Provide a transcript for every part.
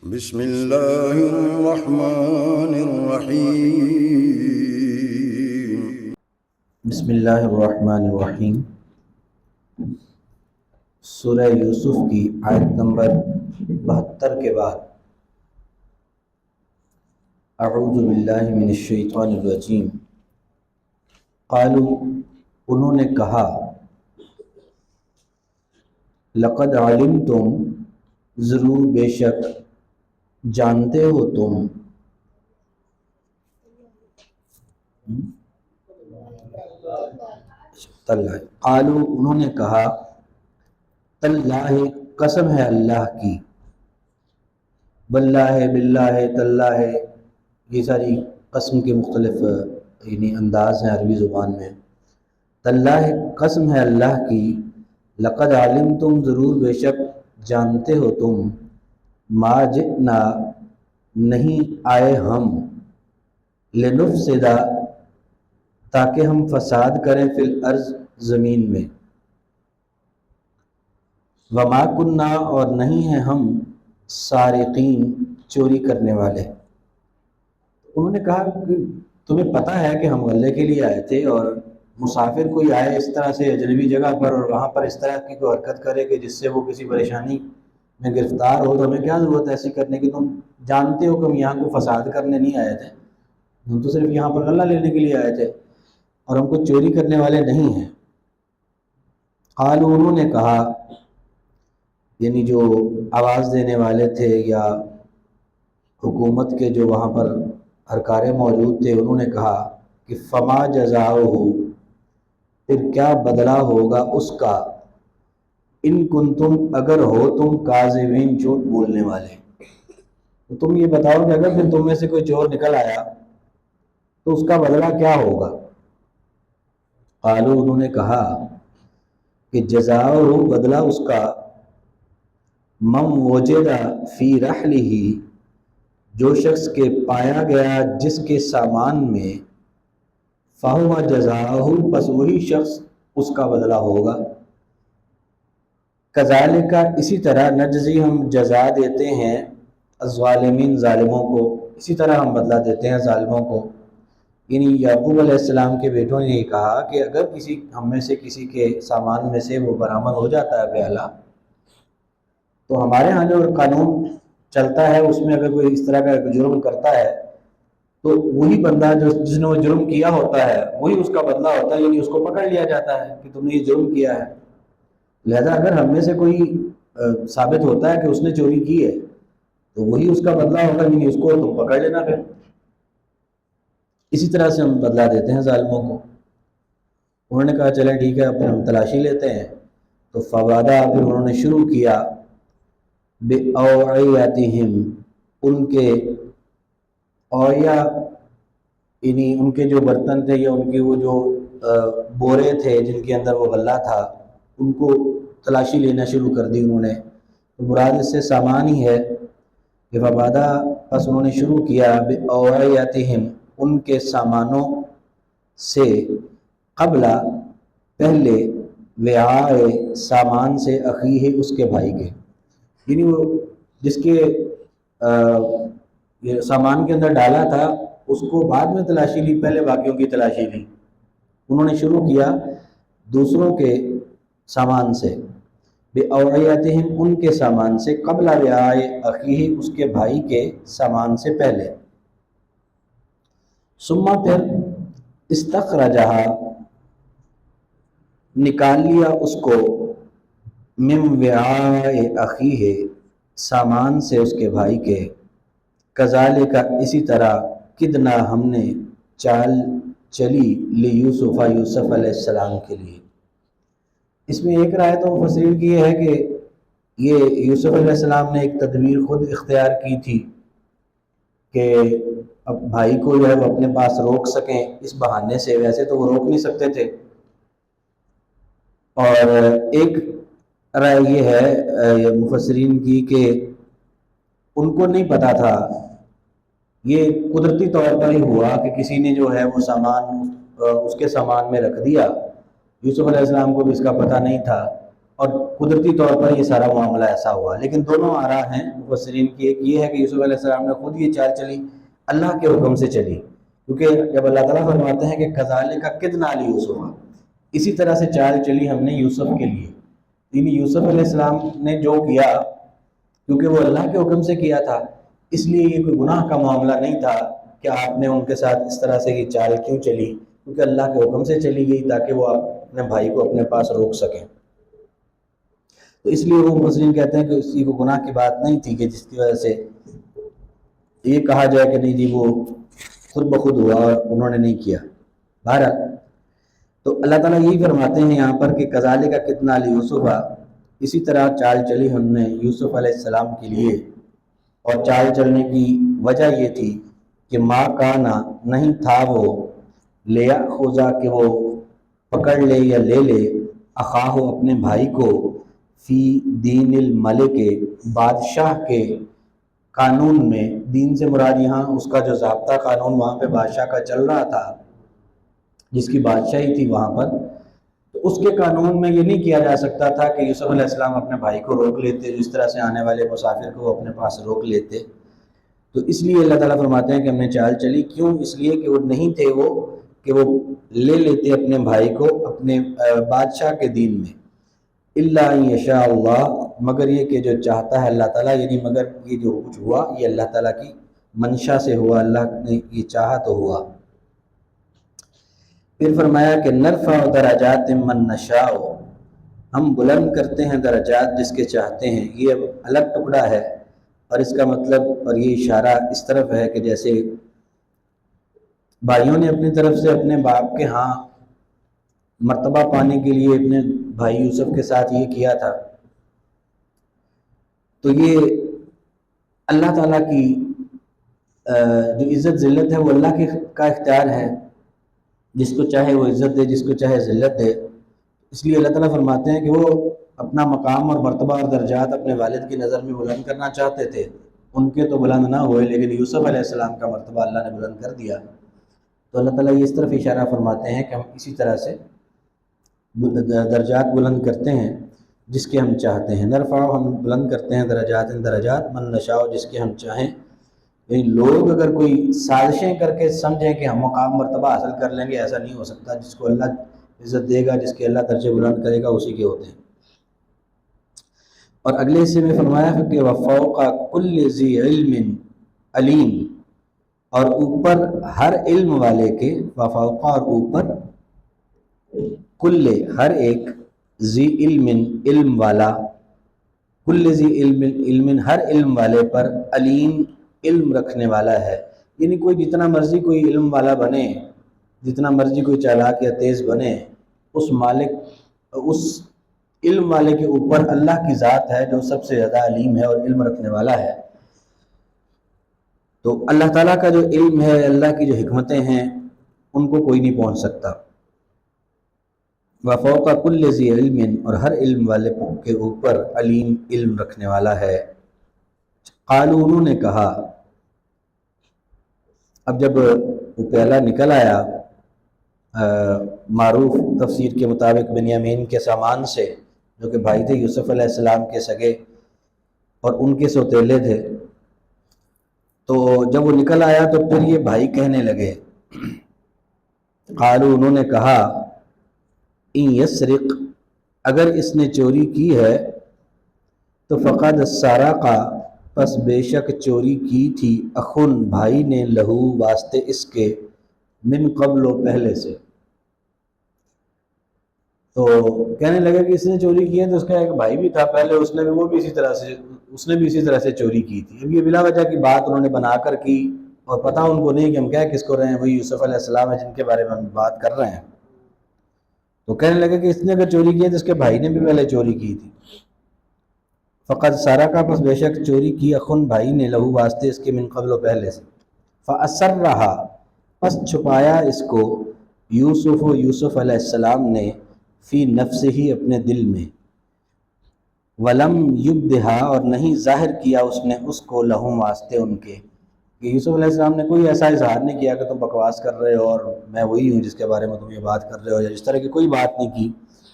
بسم اللہ الرحمن الرحیم۔ بسم اللہ الرحمن الرحیم۔ سورہ یوسف کی آیت نمبر 72 کے بعد اعوذ باللہ من الشیطان الرجیم۔ قالوا، انہوں نے کہا، لقد علمتم، ضرور بے شک جانتے ہو تم، قالوا انہوں نے کہا، تاللہ قسم ہے اللہ کی، باللہ باللہ تاللہ، یہ ساری قسم کے مختلف انداز ہیں عربی زبان میں۔ تاللہ قسم ہے اللہ کی، لقد علمتم ضرور بے شک جانتے ہو تم، ما جئنا نہیں آئے ہم، لنفسد تاکہ ہم فساد کریں فی الارض زمین میں، وما کننا اور نہیں ہیں ہم سارقین چوری کرنے والے۔ انہوں نے کہا کہ تمہیں پتہ ہے کہ ہم غلے کے لیے آئے تھے، اور مسافر کوئی آئے اس طرح سے اجنبی جگہ پر اور وہاں پر اس طرح کی کوئی حرکت کرے کہ جس سے وہ کسی پریشانی میں گرفتار ہو، تو ہمیں کیا ضرورت ہے ایسی کرنے کی؟ تم جانتے ہو کہ ہم یہاں کو فساد کرنے نہیں آئے تھے، ہم تو صرف یہاں پر غلہ لینے کے لیے آئے تھے اور ہم کو چوری کرنے والے نہیں ہیں۔ قالوا انہوں نے کہا، یعنی جو آواز دینے والے تھے یا حکومت کے جو وہاں پر ہرکارے موجود تھے، انہوں نے کہا کہ فما جزاؤہ، پھر کیا بدلہ ہوگا اس کا، ان کنتم اگر ہو تم کاذبین جھوٹ بولنے والے۔ تو تم یہ بتاؤ کہ اگر پھر تم میں سے کوئی چور نکل آیا تو اس کا بدلہ کیا ہوگا؟ قالوا انہوں نے کہا کہ جزاؤہ بدلہ اس کا، من وجد فی رحلہ، جو شخص کے پایا گیا جس کے سامان میں، فہو جزاؤہ، پس وہی شخص اس کا بدلہ ہوگا۔ کذالک، اسی طرح، نجزی ہم جزا دیتے ہیں، الظالمین ظالموں کو، اسی طرح ہم بدلہ دیتے ہیں ظالموں کو۔ یعنی یعقوب علیہ السلام کے بیٹوں نے یہ کہا کہ اگر کسی ہم میں سے کسی کے سامان میں سے وہ برآمد ہو جاتا ہے بیالہ، تو ہمارے ہاں جو قانون چلتا ہے اس میں اگر کوئی اس طرح کا جرم کرتا ہے تو وہی بندہ جس نے وہ جرم کیا ہوتا ہے وہی اس کا بدلہ ہوتا ہے، یعنی اس کو پکڑ لیا جاتا ہے کہ تم نے یہ جرم کیا ہے۔ لہذا اگر ہم میں سے کوئی ثابت ہوتا ہے کہ اس نے چوری کی ہے تو وہی اس کا بدلہ ہوگا، یعنی اس کو تم پکڑ لینا پھر۔ اسی طرح سے ہم بدلہ دیتے ہیں ظالموں کو۔ انہوں نے کہا چلیں ٹھیک ہے، پھر ہم تلاشی لیتے ہیں۔ تو فوادہ، پھر انہوں نے شروع کیا، بِأَوْعِيَتِهِمْ، ان کے اوعیہ، یعنی ان کے جو برتن تھے یا ان کے وہ جو بورے تھے جن کے اندر وہ غلہ تھا، ان کو تلاشی لینا شروع کر دی انہوں نے۔ تو مراد اس سے سامان ہی ہے کہ فوادہ، پس انہوں نے شروع کیا، بِأَوْعِيَتِهِمْ، ان کے سامانوں سے، قبل پہلے، وعاء سامان سے، اخیہ اس کے بھائی کے، یعنی وہ جس کے یہ سامان کے اندر ڈالا تھا اس کو بعد میں تلاشی لی، پہلے باقیوں کی تلاشی لی۔ انہوں نے شروع کیا دوسروں کے سامان سے، بِأَوْعِيَتِهِمْ، ان کے سامان سے، قبل وعاء اخیہ، اس کے بھائی کے سامان سے پہلے، ثم، پھر، استخرجہا، نکال لیا اس کو، من وعاء اخیہ، سامان سے اس کے بھائی کے، کذالک، اسی طرح، کدنا، ہم نے چال چلی، لیوسف، یوسف علیہ السلام کے لیے۔ اس میں ایک رائے تو مفسرین کی یہ ہے کہ یہ یوسف علیہ السلام نے ایک تدبیر خود اختیار کی تھی کہ اب بھائی کو جو ہے وہ اپنے پاس روک سکیں اس بہانے سے، ویسے تو وہ روک نہیں سکتے تھے۔ اور ایک رائے یہ ہے مفسرین کی کہ ان کو نہیں پتا تھا، یہ قدرتی طور پر ہی ہوا کہ کسی نے جو ہے وہ سامان اس کے سامان میں رکھ دیا، یوسف علیہ السلام کو بھی اس کا پتہ نہیں تھا، اور قدرتی طور پر یہ سارا معاملہ ایسا ہوا۔ لیکن دونوں آراء ہیں مفسرین کی، ایک یہ ہے کہ یوسف علیہ السلام نے خود یہ چال چلی، اللہ کے حکم سے چلی، کیونکہ جب اللہ تعالیٰ فرماتے ہیں کہ کذالک کدنا لیوسف، اسی طرح سے چال چلی ہم نے یوسف کے لیے، یعنی یوسف علیہ السلام نے جو کیا کیونکہ وہ اللہ کے حکم سے کیا تھا، اس لیے یہ کوئی گناہ کا معاملہ نہیں تھا کہ آپ نے ان کے ساتھ اس طرح سے یہ چال کیوں چلی، کیونکہ اللہ کے حکم سے چلی گئی تاکہ وہ اپنے بھائی کو اپنے پاس روک سکیں۔ تو اس لیے وہ مفسرین کہتے ہیں کہ اس کی کوئی گناہ کی بات نہیں تھی کہ جس کی وجہ سے یہ کہا جائے کہ نہیں جی وہ خود بخود ہوا اور انہوں نے نہیں کیا۔ بہرحال تو اللہ تعالیٰ یہی فرماتے ہیں یہاں پر کہ کذالک کدنا لیوسف، اسی طرح چال چلی ہم نے یوسف علیہ السلام کے لیے، اور چال چلنے کی وجہ یہ تھی کہ ما کانا نہیں تھا وہ، لیا خوزا کہ وہ پکڑ لے یا لے لے، اخاہ اپنے بھائی کو، فی دین الملک بادشاہ کے قانون میں، دین سے مراد یہاں اس کا جو ضابطہ قانون وہاں پہ بادشاہ کا چل رہا تھا، جس کی بادشاہی تھی وہاں پر، تو اس کے قانون میں یہ نہیں کیا جا سکتا تھا کہ یوسف علیہ السلام اپنے بھائی کو روک لیتے، جس طرح سے آنے والے مسافر کو وہ اپنے پاس روک لیتے۔ تو اس لیے اللہ تعالیٰ فرماتے ہیں کہ ہم نے چال چلی، کیوں؟ اس لیے کہ وہ نہیں تھے وہ کہ وہ لے لیتے اپنے بھائی کو اپنے بادشاہ کے دین میں، الا ان یشاء اللہ، مگر یہ کہ جو چاہتا ہے اللہ تعالیٰ، یعنی مگر یہ جو کچھ ہوا یہ اللہ تعالیٰ کی منشا سے ہوا، اللہ نے یہ چاہا تو ہوا۔ پھر فرمایا کہ نرفع درجات من نشاء، ہم بلند کرتے ہیں درجات جس کے چاہتے ہیں۔ یہ اب الگ ٹکڑا ہے، اور اس کا مطلب اور یہ اشارہ اس طرف ہے کہ جیسے بھائیوں نے اپنی طرف سے اپنے باپ کے ہاں مرتبہ پانے کے لیے اپنے بھائی یوسف کے ساتھ یہ کیا تھا، تو یہ اللہ تعالیٰ کی جو عزت ذلت ہے وہ اللہ کا اختیار ہے، جس کو چاہے وہ عزت دے، جس کو چاہے ذلت دے۔ اس لیے اللہ تعالیٰ فرماتے ہیں کہ وہ اپنا مقام اور مرتبہ اور درجات اپنے والد کی نظر میں بلند کرنا چاہتے تھے، ان کے تو بلند نہ ہوئے، لیکن یوسف علیہ السلام کا مرتبہ اللہ نے بلند کر دیا۔ تو اللہ تعالیٰ یہ اس طرف اشارہ فرماتے ہیں کہ ہم اسی طرح سے درجات بلند کرتے ہیں جس کے ہم چاہتے ہیں۔ نرفع، ہم بلند کرتے ہیں درجات من نشاء، جس کے ہم چاہیں۔ یعنی لوگ اگر کوئی سازشیں کر کے سمجھیں کہ ہم مقام مرتبہ حاصل کر لیں گے، ایسا نہیں ہو سکتا۔ جس کو اللہ عزت دے گا، جس کے اللہ درجے بلند کرے گا، اسی کے ہوتے ہیں۔ اور اگلے حصے میں فرمایا کہ وفوق کل ذی علم علیم، اور اوپر ہر علم والے کے، وفوق اور اوپر، کل ہر ایک، ذی علم علم والا، کل ذی علم ہر علم والے پر، علیم علم رکھنے والا ہے۔ یعنی کوئی جتنا مرضی کوئی علم والا بنے، جتنا مرضی کوئی چالاک یا تیز بنے، اس مالک، اس علم والے کے اوپر اللہ کی ذات ہے جو سب سے زیادہ علیم ہے اور علم رکھنے والا ہے۔ تو اللہ تعالیٰ کا جو علم ہے، اللہ کی جو حکمتیں ہیں، ان کو کوئی نہیں پہنچ سکتا۔ وفوق کل ذی علم، اور ہر علم والے کے اوپر علیم علم رکھنے والا ہے۔ قالوا، انہوں نے کہا، اب جب وہ پیالہ نکل آیا معروف تفسیر کے مطابق بنیامین کے سامان سے، جو کہ بھائی تھے یوسف علیہ السلام کے سگے اور ان کے سوتیلے تھے، تو جب وہ نکل آیا تو پھر یہ بھائی کہنے لگے، قالوا، انہوں نے کہا، ان یسرق، اگر اس نے چوری کی ہے، تو فقد سرق، پس بے شک چوری کی تھی، اخن بھائی نے، لہو واسطے اس کے، من قبل پہلے سے۔ تو کہنے لگا کہ اس نے چوری کی ہے تو اس کا ایک بھائی بھی تھا پہلے، اس نے بھی اسی طرح سے چوری کی تھی۔ اب یہ بلا وجہ کی بات انہوں نے بنا کر کی، اور پتہ ان کو نہیں کہ ہم کیا کس کو رہے ہیں، وہی یوسف علیہ السلام ہے جن کے بارے میں ہم بات کر رہے ہیں۔ تو کہنے لگا کہ اس نے اگر چوری کی ہے تو اس کے بھائی نے بھی پہلے چوری کی تھی۔ فقد سرق، پس بے شک چوری کی، اخن بھائی نے، لہو واسطے اس کے، من قبل پہلے سے۔ فاسرھا، پس چھپایا اس کو، یوسف علیہ السلام نے، فی نفسہ ہی اپنے دل میں، ولم یبدھا، اور نہیں ظاہر کیا اس نے اس کو، لہم واسطے ان کے، کہ یوسف علیہ السلام نے کوئی ایسا اظہار نہیں کیا کہ تم بکواس کر رہے ہو اور میں وہی ہوں جس کے بارے میں تم یہ بات کر رہے ہو، یا اس طرح کی کوئی بات نہیں کی۔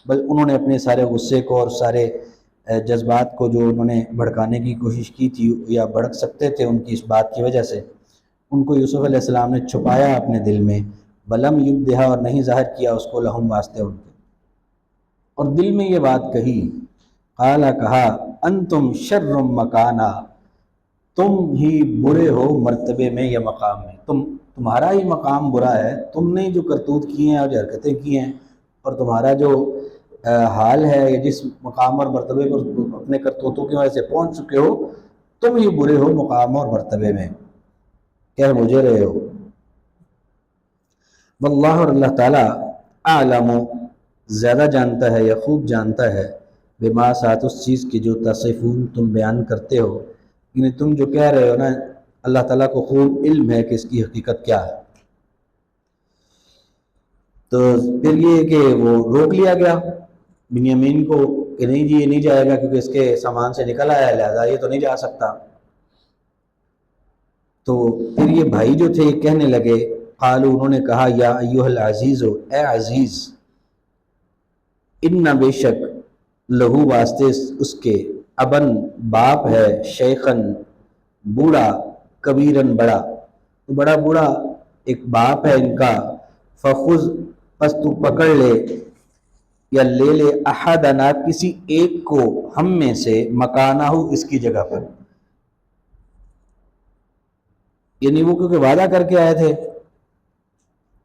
بل انہوں نے اپنے سارے غصے کو اور سارے جذبات کو جو انہوں نے بھڑکانے کی کوشش کی تھی یا بھڑک سکتے تھے ان کی اس بات کی وجہ سے، ان کو یوسف علیہ السلام نے چھپایا اپنے دل میں، بلم یبدھا، اور نہیں ظاہر کیا اس کو، لہم واسطے ان کے، اور دل میں یہ بات کہی، قالا کہا، انتم شر مکانا، تم ہی برے ہو مرتبے میں یا مقام میں، تمہارا ہی مقام برا ہے، تم نے جو کرتوت کیے ہیں اور جو حرکتیں کی ہیں اور تمہارا جو حال ہے، یا جس مقام اور مرتبے پر اپنے کرتوتوں کی وجہ سے پہنچ چکے ہو، تم ہی برے ہو مقام اور مرتبے میں، کہہ مجھے رہے ہو۔ واللہ، اور اللہ تعالیٰ، اعلم، زیادہ جانتا ہے یا خوب جانتا ہے، بما، ساتھ اس چیز کی جو تصفون تم بیان کرتے ہو، یعنی تم جو کہہ رہے ہو نا، اللہ تعالیٰ کو خوب علم ہے کہ اس کی حقیقت کیا ہے۔ تو پھر یہ کہ وہ روک لیا گیا بنیامین کو کہ نہیں جی یہ نہیں جائے گا، کیونکہ اس کے سامان سے نکل آیا ہے، لہذا یہ تو نہیں جا سکتا۔ تو پھر یہ بھائی جو تھے یہ کہنے لگے، قالو، انہوں نے کہا، یا ایھا العزیز، اے عزیز، ان، بے شک، لہو، واسطے اس کے، ابن، باپ ہے، شیخن، بوڑھا، کبیرن، بڑا، تو بڑا بوڑھا ایک باپ ہے ان کا، فخذ، پس تو پکڑ لے یا لے لے، احدنا، کسی ایک کو، ہم میں سے، مکانہ، اس کی جگہ پر، یعنی وہ کیونکہ وعدہ کر کے آئے تھے،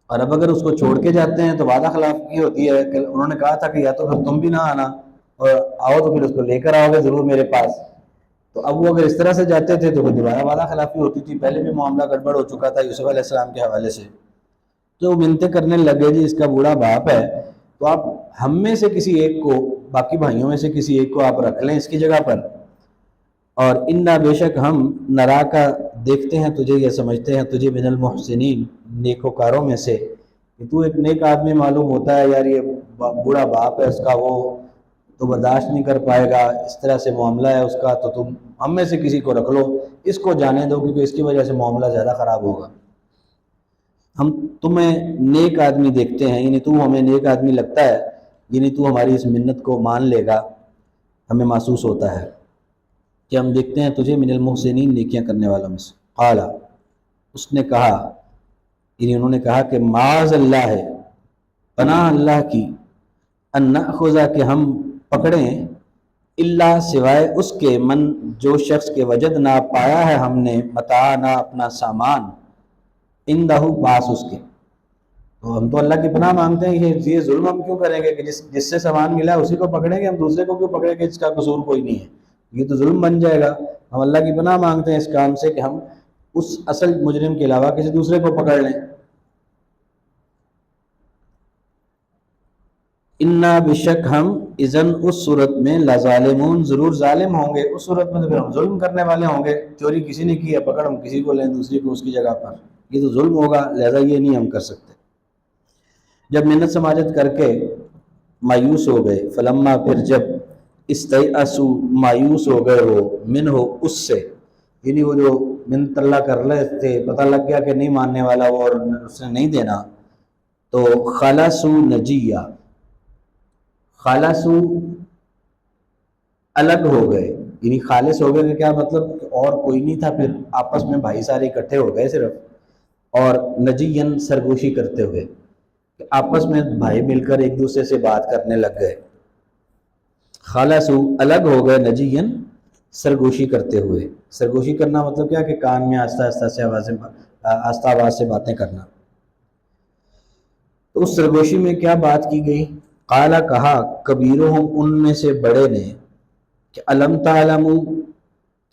اور اب اگر اس کو چھوڑ کے جاتے ہیں تو وعدہ خلاف کی ہوتی ہے، کہ انہوں نے کہا تھا کہ یا تو پھر تم بھی نہ آنا، اور آؤ تو پھر اس کو لے کر آؤ گے ضرور میرے پاس، تو اب وہ اگر اس طرح سے جاتے تھے تو دوبارہ وعدہ خلافی ہوتی تھی، پہلے بھی معاملہ گڑبڑ ہو چکا تھا یوسف علیہ السلام کے حوالے سے، تو وہ منتیں کرنے لگے، جی اس کا بوڑھا باپ ہے تو آپ ہم میں سے کسی ایک کو، باقی بھائیوں میں سے کسی ایک کو آپ رکھ لیں اس کی جگہ پر، اور انا، بے شک ہم، نرا کا، دیکھتے ہیں تجھے یا سمجھتے ہیں تجھے، من المحسنین، نیکوکاروں میں سے، کہ تو ایک نیک آدمی معلوم ہوتا ہے، یار یہ بوڑھا باپ ہے اس کا، وہ تو برداشت نہیں کر پائے گا، اس طرح سے معاملہ ہے اس کا، تو تم ہم میں سے کسی کو رکھ لو، اس کو جانے دو، کیونکہ اس کی وجہ سے معاملہ زیادہ خراب ہوگا، ہم تمہیں نیک آدمی دیکھتے ہیں، یعنی تو ہمیں نیک آدمی لگتا ہے، یعنی تو ہماری اس منت کو مان لے گا، ہمیں محسوس ہوتا ہے کہ ہم دیکھتے ہیں تجھے من المحسنین، نیکیاں کرنے والوں میں سے۔ قال، اس نے کہا، یعنی انہوں نے کہا کہ معاذ اللہ ہے، پناہ اللہ کی، ان ناخذ، کہ ہم پکڑیں، الا، سوائے اس کے، من، جو شخص کے، وجدنا، پایا ہے ہم نے، متاعنا، اپنا سامان، عندہ، پاس اس کے، تو ہم تو اللہ کی پناہ مانگتے ہیں، یہ ظلم ہم کیوں کریں گے کہ جس سے سامان ملا اسی کو پکڑیں گے، ہم دوسرے کو کیوں پکڑیں گے جس کا قصور کوئی نہیں ہے، یہ تو ظلم بن جائے گا، ہم اللہ کی پناہ مانگتے ہیں اس کام سے کہ ہم اس اصل مجرم کے علاوہ کسی دوسرے کو پکڑ لیں۔ انا، بشک ہم، اذن، اس صورت میں، لظالمون، ضرور ظالم ہوں گے، اس صورت میں تو پھر ہم ظلم کرنے والے ہوں گے، چوری کسی نے کی ہے، پکڑ ہم کسی کو لیں، دوسری کو اس کی جگہ پر، یہ تو ظلم ہوگا، لہذا یہ نہیں ہم کر سکتے۔ جب محنت سماجت کر کے مایوس ہو گئے، فلما، پھر جب، استیأسوا، مایوس ہو گئے وہ، منہ، اس سے، یعنی وہ جو منت اللہ کر رہے تھے، پتہ لگ گیا کہ نہیں ماننے والا وہ اور اس نے نہیں دینا، تو خلصوا نجیہ، خالصو، الگ ہو گئے، یعنی خالص ہو گئے کہ کیا مطلب، اور کوئی نہیں تھا، پھر آپس میں بھائی سارے اکٹھے ہو گئے صرف، اور نجین، سرگوشی کرتے ہوئے، کہ آپس میں بھائی مل کر ایک دوسرے سے بات کرنے لگ گئے، خالصو، الگ ہو گئے، نجین، سرگوشی کرتے ہوئے، سرگوشی کرنا مطلب کیا کہ کان میں آہستہ آواز سے باتیں کرنا، تو اس سرگوشی میں کیا بات کی گئی، قالا، کہا، کبیرہم، ان میں سے بڑے نے، کہ الم تعلموا،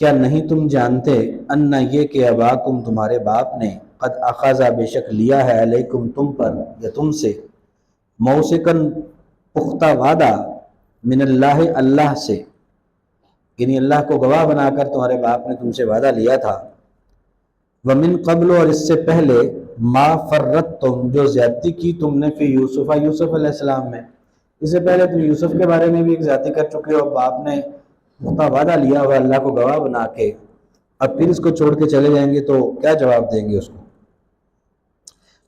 کیا نہیں تم جانتے، ان، یہ کہ اباکم، تمہارے باپ نے، قد اخذ، بے شک لیا ہے، علیکم، تم پر، یا تم سے، موثقاً، پختہ وعدہ، من اللہ، اللہ سے، یعنی اللہ کو گواہ بنا کر تمہارے باپ نے تم سے وعدہ لیا تھا، ومن قبل، اور اس سے پہلے، ما فرطتم، جو زیادتی کی تم نے، فی یوسف، یوسف علیہ السلام میں، اس سے پہلے تم یوسف کے بارے میں بھی ایک زیادتی کر چکے ہو، باپ نے پختہ وعدہ لیا ہوا اللہ کو گواہ بنا کے، اب پھر اس کو چھوڑ کے چلے جائیں گے تو کیا جواب دیں گے اس کو،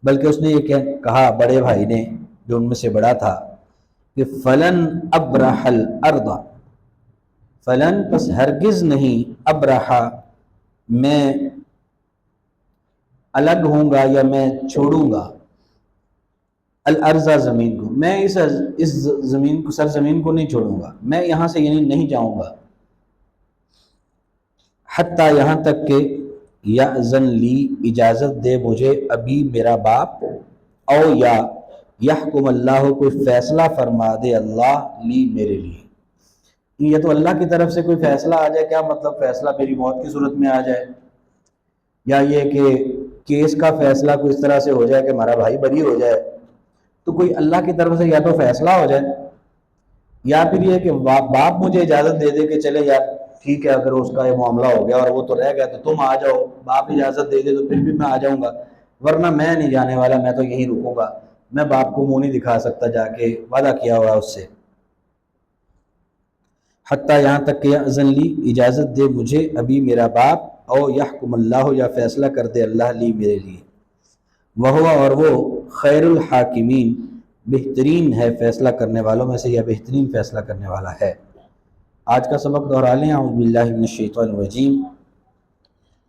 بلکہ اس نے یہ کہا بڑے بھائی نے، جو ان میں سے بڑا تھا، کہ فلن ابرح الارض، فلن پس ہرگز نہیں، ابرحا میں الگ ہوں گا یا میں چھوڑوں گا، الارض زمین کو، میں اس زمین کو، سرزمین کو نہیں چھوڑوں گا، میں یہاں سے یعنی نہیں جاؤں گا، حتیٰ یہاں تک کہ یأذن لی اجازت دے مجھے ابھی میرا باپ، او یا یحکم اللہ کوئی فیصلہ فرما دے اللہ لی میرے لیے، یہ تو اللہ کی طرف سے کوئی فیصلہ آ جائے، کیا مطلب فیصلہ میری موت کی صورت میں آ جائے، یا یہ کہ کیس کا فیصلہ کوئی اس طرح سے ہو جائے کہ ہمارا بھائی بری ہو جائے، تو کوئی اللہ کی طرف سے یا تو فیصلہ ہو جائے، یا پھر یہ کہ باپ مجھے اجازت دے دے کہ چلے یار ٹھیک ہے، اگر اس کا یہ معاملہ ہو گیا اور وہ تو رہ گیا تو تم آ جاؤ، باپ اجازت دے دے تو پھر بھی میں آ جاؤں گا، ورنہ میں نہیں جانے والا، میں تو یہیں رکوں گا، میں باپ کو منہ نہیں دکھا سکتا، جا کے وعدہ کیا ہوا اس سے، حتیٰ یہاں تک کہ یأذن لی اجازت دے مجھے ابھی میرا باپ، او یحکم اللہ یا فیصلہ کر دے اللہ لی میرے لیے، وہو اور وہ خیر الحاکمین بہترین ہے فیصلہ کرنے والوں میں سے، یا بہترین فیصلہ کرنے والا ہے۔ آج کا سبق دہرا لیں، اعوذ باللہ من الشیطان الرجیم۔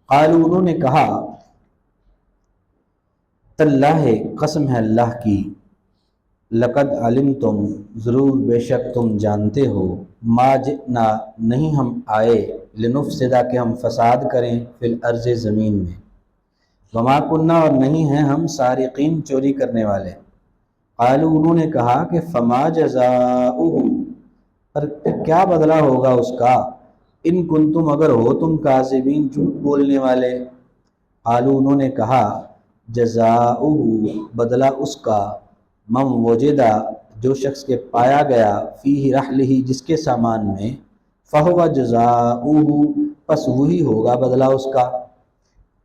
قالوا انہوں نے کہا، تاللہ قسم ہے اللہ کی، لقد علمتم ضرور بے شک تم جانتے ہو، ما جئنا نہیں ہم آئے، لنفسدا کہ ہم فساد کریں، فی الارض زمین میں، وما کننا اور نہیں ہیں ہم سارقین چوری کرنے والے۔ قالوا انہوں نے کہا کہ فما جزاؤہ پر کیا بدلہ ہوگا اس کا، ان کنتم اگر ہو تم کاذبین جھوٹ بولنے والے۔ قالوا انہوں نے کہا جزاؤہ بدلہ اس کا، من وجدہ جو شخص کے پایا گیا، فیہ رحلہ جس کے سامان میں، فہو جزاؤہ پس وہی ہوگا بدلہ اس کا،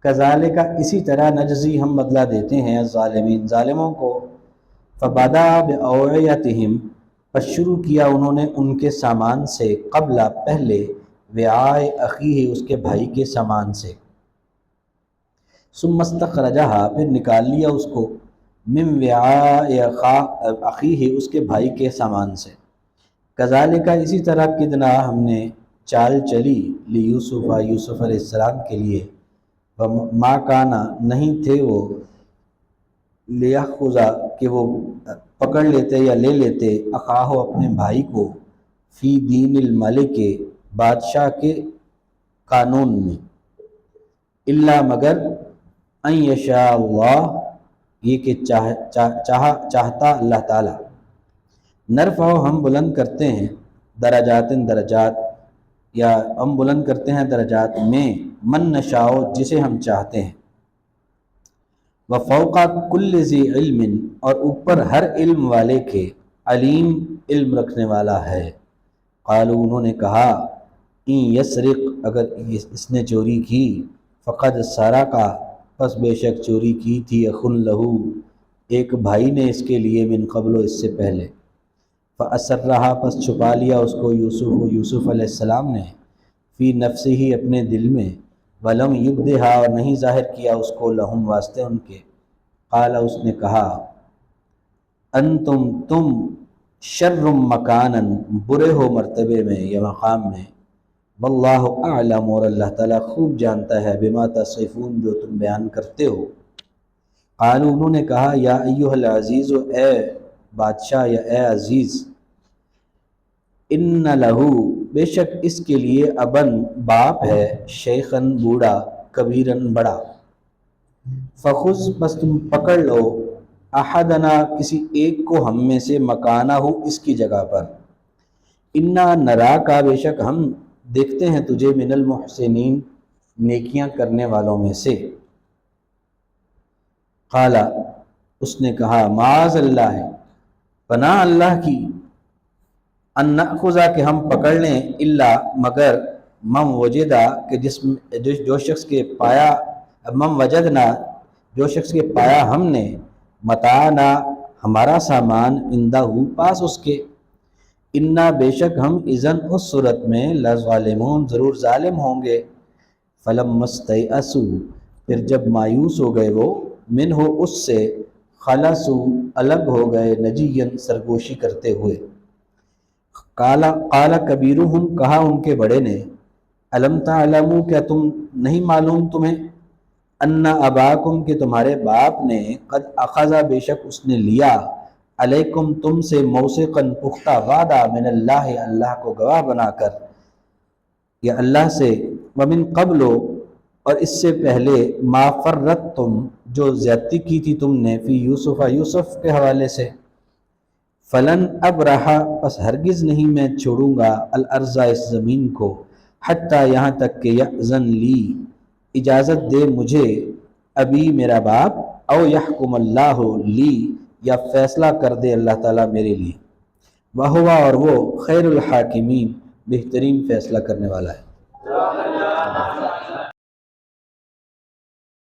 کذالک اسی طرح نجزی ہم بدلہ دیتے ہیں الظالمین ظالموں کو۔ فبدا بأوعیتہم پس شروع کیا انہوں نے ان کے سامان سے، قبل پہلے، وعاء اخیہ اس کے بھائی کے سامان سے، ثم استخرجہا پھر نکال لیا اس کو، من وعاء اخیہ اس کے بھائی کے سامان سے، کذالک اسی طرح کدنا ہم نے چال چلی، لیوسف یوسف علیہ السلام کے لیے، ما کانا نہیں تھے وہ، لیأخذ کہ وہ پکڑ لیتے یا لے لیتے، اخاہو اپنے بھائی کو، فی دین الملک بادشاہ کے قانون میں، الا مگر ان یشاء اللہ یہ کہ چاہتا اللہ تعالی، نرفع ہم بلند کرتے ہیں، درجات درجات، یا ہم بلند کرتے ہیں درجات میں، من نشاء جسے ہم چاہتے ہیں، وفوق کل ذی علم اور اوپر ہر علم والے کے، علیم علم رکھنے والا ہے۔ قالوا انہوں نے کہا، ان یسرق اگر اس نے چوری کی، فقد سرق پس بے شک چوری کی تھی، اخن لہو ایک بھائی نے اس کے لیے، من قبل اس سے پہلے، فاسرھا پس چھپا لیا اس کو، یوسف علیہ السلام نے، فی نفسہ اپنے دل میں، ولم یبدھا اور نہیں ظاہر کیا اس کو، لہم واسطے ان کے، قال اس نے کہا، انتم تم، شر مکانا برے ہو مرتبے میں یا مقام میں، واللہ اعلم اور اللہ تعالیٰ خوب جانتا ہے، بما تصفون جو تم بیان کرتے ہو۔ قالوا انہوں نے کہا، یا ایھا العزیز اے بادشاہ یا اے عزیز، ان لہو بے شک اس کے لیے، ابن باپ ہے، شیخن بوڑھا، کبیرن بڑا، فخذ بس تم پکڑ لو، احدنا کسی ایک کو ہم میں سے، مکانہ ہو اس کی جگہ پر، انا نراکا بے شک ہم دیکھتے ہیں تجھے، من المحسنین نیکیاں کرنے والوں میں سے۔ قال اس نے کہا، معاذ اللہ پناہ اللہ کی، ان نأخذ کہ ہم پکڑ لیں، الا مگر، من وجدہ کہ جو شخص کے پایا، من وجدنا جو شخص کے پایا ہم نے، متاعنا ہمارا سامان، عندہ پاس اس کے، انا بے شک ہم، اذن اس صورت میں، لظالمون ضرور ظالم ہوں گے۔ فلما استیئسوا پھر جب مایوس ہو گئے وہ، منہ اس سے، خلصو الگ ہو گئے، نجین سرگوشی کرتے ہوئے۔ قال کبیرہم کہا ان کے بڑے نے، الم تعلموا کیا تم نہیں معلوم تمہیں، ان اباکم کہ تمہارے باپ نے، قد اخذ بے شک اس نے لیا، علیکم تم سے، موثقاً پختہ وعدہ، من اللہ اللہ کو گواہ بنا کر، یا اللہ سے، ومن قبل اور اس سے پہلے، ما فرطتم جو زیادتی کی تھی تم نے، فی یوسف یوسف کے حوالے سے، فلن ابرح پس ہرگز نہیں میں چھوڑوں گا، الارض اس زمین کو، حتیٰ یہاں تک کہ یأذن لی اجازت دے مجھے، ابھی میرا باپ، او یحکم اللہ لی یا فیصلہ کر دے اللہ تعالیٰ میرے لیے، وہوا اور وہ خیر الحاکمین بہترین فیصلہ کرنے والا ہے۔